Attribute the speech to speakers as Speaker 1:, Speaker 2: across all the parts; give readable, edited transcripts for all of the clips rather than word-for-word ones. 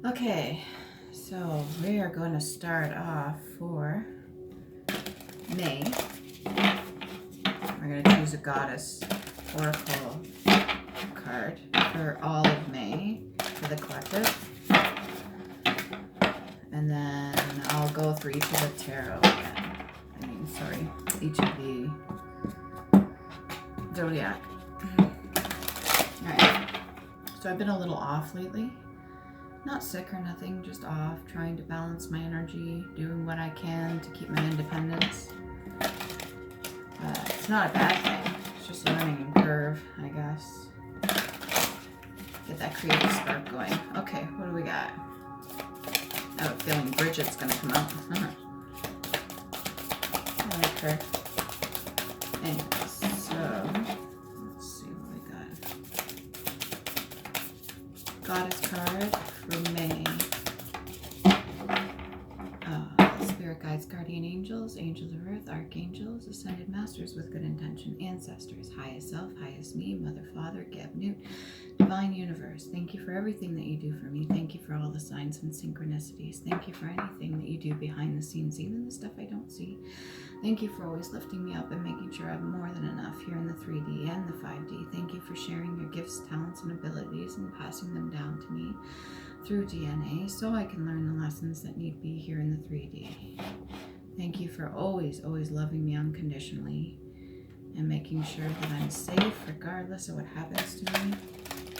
Speaker 1: Okay, so we are going to start off for May. We're going to choose a goddess oracle card for all of May for the collective. And then I'll go through each of the tarot again. Each of the zodiac. Alright, so I've been a little off lately. Not sick or nothing, just off, trying to balance my energy, doing what I can to keep my independence. It's not a bad thing. It's just a learning curve, I guess. Get that creative spark going. Okay, what do we got? I have a feeling Bridget's going to come out. I like her. Anyways, so let's see what we got. Goddess card for May. Spirit guides, guardian angels, angels of earth, archangels, ascended masters with good intention, ancestors, highest self, highest me, mother, father, Geb, Newt, divine universe. Thank you for everything that you do for me. Thank you for all the signs and synchronicities. Thank you for anything that you do behind the scenes, even the stuff I don't see. Thank you for always lifting me up and making sure I have more than enough here in the 3D and the 5D. Thank you for sharing your gifts, talents, and abilities and passing them down to me through DNA so I can learn the lessons that need be here in the 3D. Thank you for always, always loving me unconditionally and making sure that I'm safe regardless of what happens to me.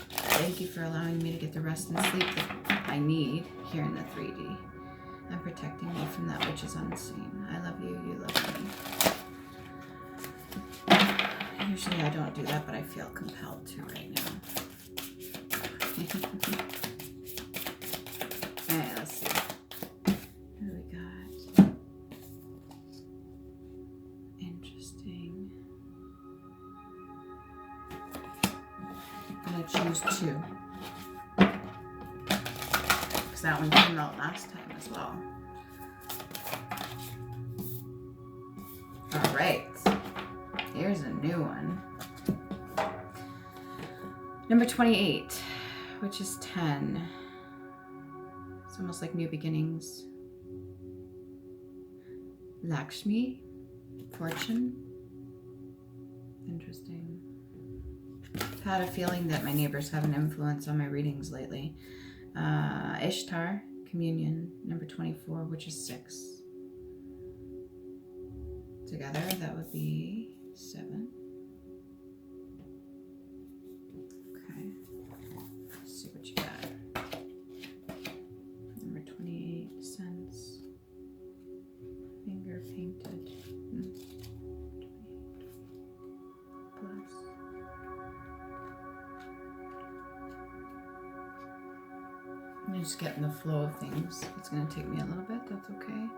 Speaker 1: Thank you for allowing me to get the rest and sleep that I need here in the 3D and protecting me from that which is unseen. I love you, you love me. Usually I don't do that, but I feel compelled to right now. Alright, let's see. What do we got? Interesting. I'm going to choose 2. Because that one came out last time as well. Alright. Here's a new one. Number 28, which is 10. It's almost like new beginnings. Lakshmi, fortune. Interesting. I've had a feeling that my neighbors have an influence on my readings lately. Ishtar, communion, number 24, which is 6. Together, that would be 7. Okay. Let's see what you got. Number 28, sense. Finger painted. 28. Plus. I'm just getting the flow of things. It's going to take me a little bit. That's okay.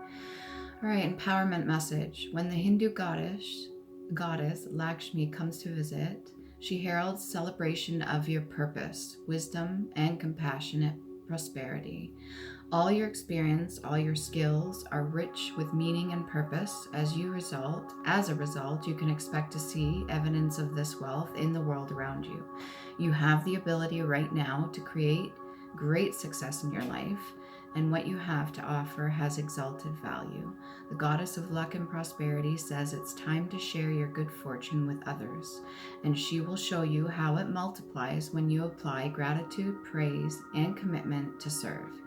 Speaker 1: All right, empowerment message. When the Hindu goddess Lakshmi comes to visit, she heralds celebration of your purpose, wisdom, and compassionate prosperity. All your experience, all your skills are rich with meaning and purpose. As a result, you can expect to see evidence of this wealth in the world around you. You have the ability right now to create great success in your life, and what you have to offer has exalted value. The goddess of luck and prosperity says it's time to share your good fortune with others, and she will show you how it multiplies when you apply gratitude, praise, and commitment to serve.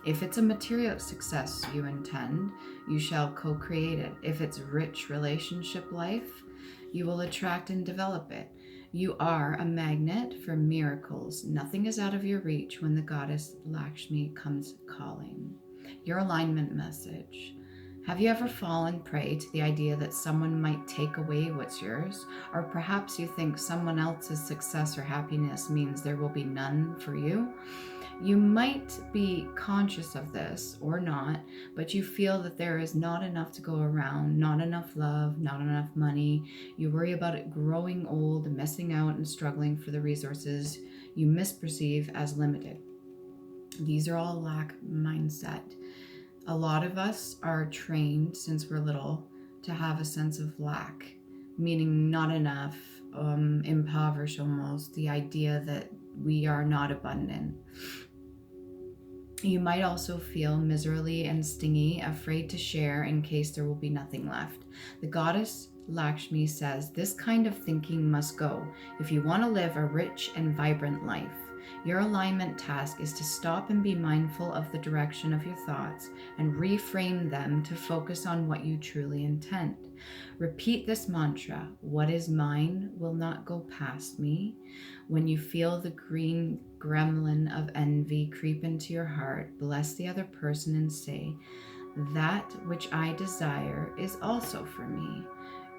Speaker 1: If it's a material success you intend, you shall co-create it. If it's rich relationship life, you will attract and develop it. You are a magnet for miracles. Nothing is out of your reach when the goddess Lakshmi comes calling. Your alignment message. Have you ever fallen prey to the idea that someone might take away what's yours? Or perhaps you think someone else's success or happiness means there will be none for you? You might be conscious of this or not, but you feel that there is not enough to go around, not enough love, not enough money. You worry about it growing old, missing out, and struggling for the resources you misperceive as limited. These are all lack mindset. A lot of us are trained since we're little to have a sense of lack, meaning not enough, impoverished almost, the idea that we are not abundant. You might also feel miserly and stingy, afraid to share in case there will be nothing left. The goddess Lakshmi says this kind of thinking must go if you want to live a rich and vibrant life. Your alignment task is to stop and be mindful of the direction of your thoughts and reframe them to focus on what you truly intend. Repeat this mantra: what is mine will not go past me. When you feel the green gremlin of envy creep into your heart, bless the other person and say, that which I desire is also for me.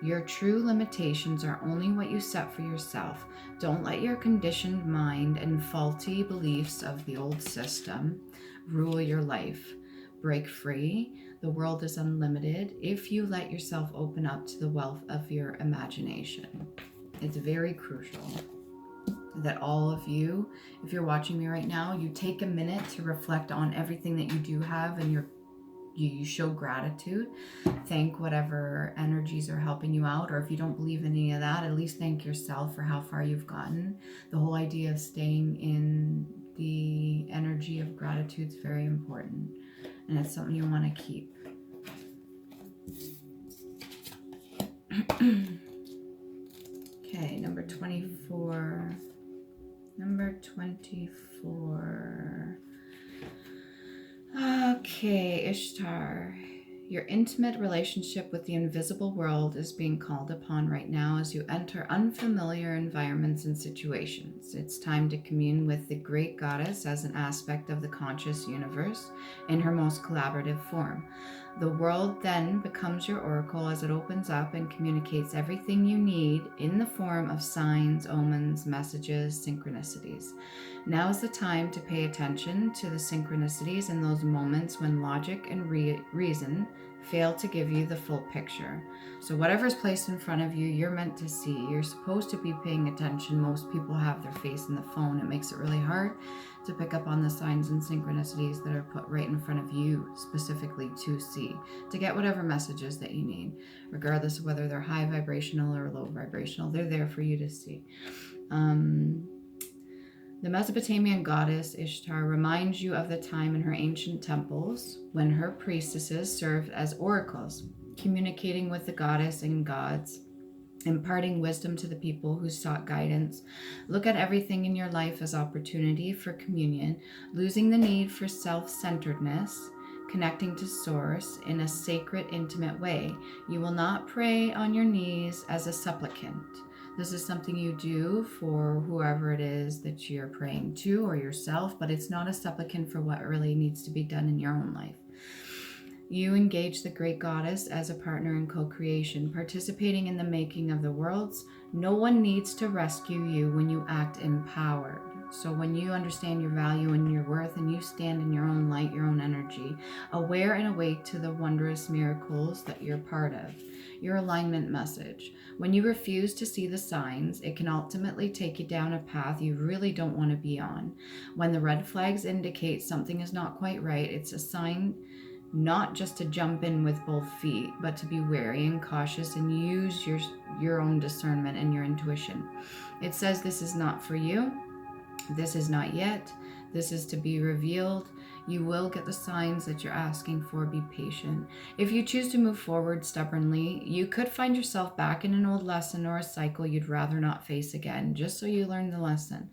Speaker 1: Your true limitations are only what you set for yourself. Don't let your conditioned mind and faulty beliefs of the old system rule your life. Break free. The world is unlimited if you let yourself open up to the wealth of your imagination. It's very crucial that all of you, if you're watching me right now, you take a minute to reflect on everything that you do have, and you show gratitude. Thank whatever energies are helping you out, or if you don't believe in any of that, at least thank yourself for how far you've gotten. The whole idea of staying in the energy of gratitude is very important, and it's something you want to keep. Okay, number 24. Number 24. Okay, Ishtar. Your intimate relationship with the invisible world is being called upon right now as you enter unfamiliar environments and situations. It's time to commune with the great goddess as an aspect of the conscious universe in her most collaborative form. The world then becomes your oracle as it opens up and communicates everything you need in the form of signs, omens, messages, synchronicities. Now is the time to pay attention to the synchronicities in those moments when logic and reason fail to give you the full picture. So whatever's placed in front of you, you're meant to see. You're supposed to be paying attention. Most people have their face in the phone. It makes it really hard to pick up on the signs and synchronicities that are put right in front of you specifically to see, to get whatever messages that you need, regardless of whether they're high vibrational or low vibrational. They're there for you to see. The Mesopotamian goddess Ishtar reminds you of the time in her ancient temples when her priestesses served as oracles, communicating with the goddess and gods, imparting wisdom to the people who sought guidance. Look at everything in your life as opportunity for communion, losing the need for self-centeredness, connecting to Source in a sacred, intimate way. You will not pray on your knees as a supplicant. This is something you do for whoever it is that you're praying to or yourself, but it's not a supplicant for what really needs to be done in your own life. You engage the great goddess as a partner in co-creation, participating in the making of the worlds. No one needs to rescue you when you act empowered. So when you understand your value and your worth and you stand in your own light, your own energy, aware and awake to the wondrous miracles that you're part of. Your alignment message. When you refuse to see the signs, it can ultimately take you down a path you really don't want to be on. When the red flags indicate something is not quite right, it's a sign not just to jump in with both feet, but to be wary and cautious and use your own discernment and your intuition. It says this is not for you. This is not yet. This is to be revealed. You will get the signs that you're asking for. Be patient. If you choose to move forward stubbornly, you could find yourself back in an old lesson or a cycle you'd rather not face again, just so you learn the lesson.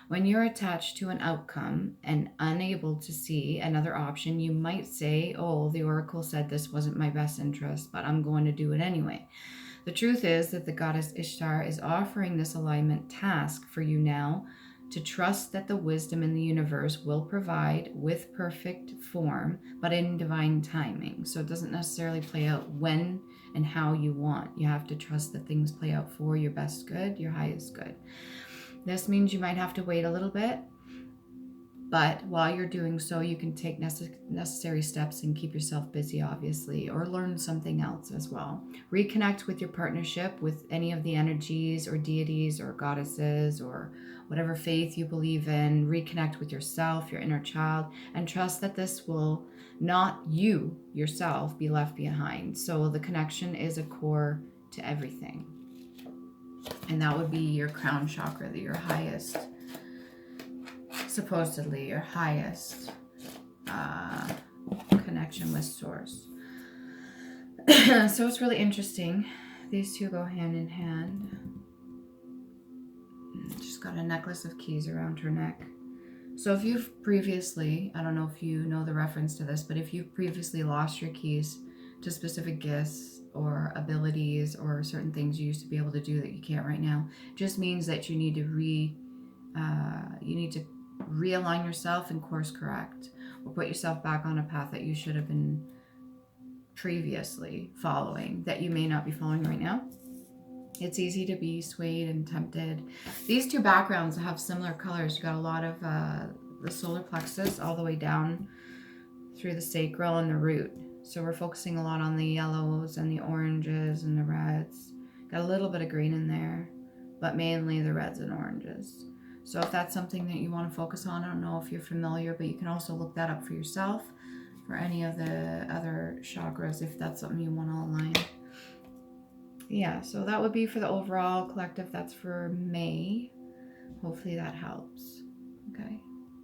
Speaker 1: When you're attached to an outcome and unable to see another option, you might say, oh, the oracle said this wasn't my best interest, but I'm going to do it anyway. The truth is that the goddess Ishtar is offering this alignment task for you now, to trust that the wisdom in the universe will provide with perfect form, but in divine timing. So it doesn't necessarily play out when and how you want. You have to trust that things play out for your best good, your highest good. This means you might have to wait a little bit, but while you're doing so, you can take necessary steps and keep yourself busy, obviously, or learn something else as well. Reconnect with your partnership with any of the energies or deities or goddesses or whatever faith you believe in. Reconnect with yourself, your inner child, and trust that this will not you yourself be left behind. So the connection is a core to everything. And that would be your crown chakra, your highest, supposedly your highest connection with source. So it's really interesting. These two go hand in hand. She's got a necklace of keys around her neck. So if you've previously, I don't know if you know the reference to this, but if you've previously lost your keys to specific gifts or abilities or certain things you used to be able to do that you can't right now, just means that you need to realign yourself and course correct, or put yourself back on a path that you should have been previously following that you may not be following right now. It's easy to be swayed and tempted. These two backgrounds have similar colors. You got a lot of the solar plexus all the way down through the sacral and the root. So we're focusing a lot on the yellows and the oranges and the reds. Got a little bit of green in there, but mainly the reds and oranges. So if that's something that you want to focus on, I don't know if you're familiar, but you can also look that up for yourself for any of the other chakras if that's something you want to align. Yeah, so that would be for the overall collective. That's for May. Hopefully that helps. Okay.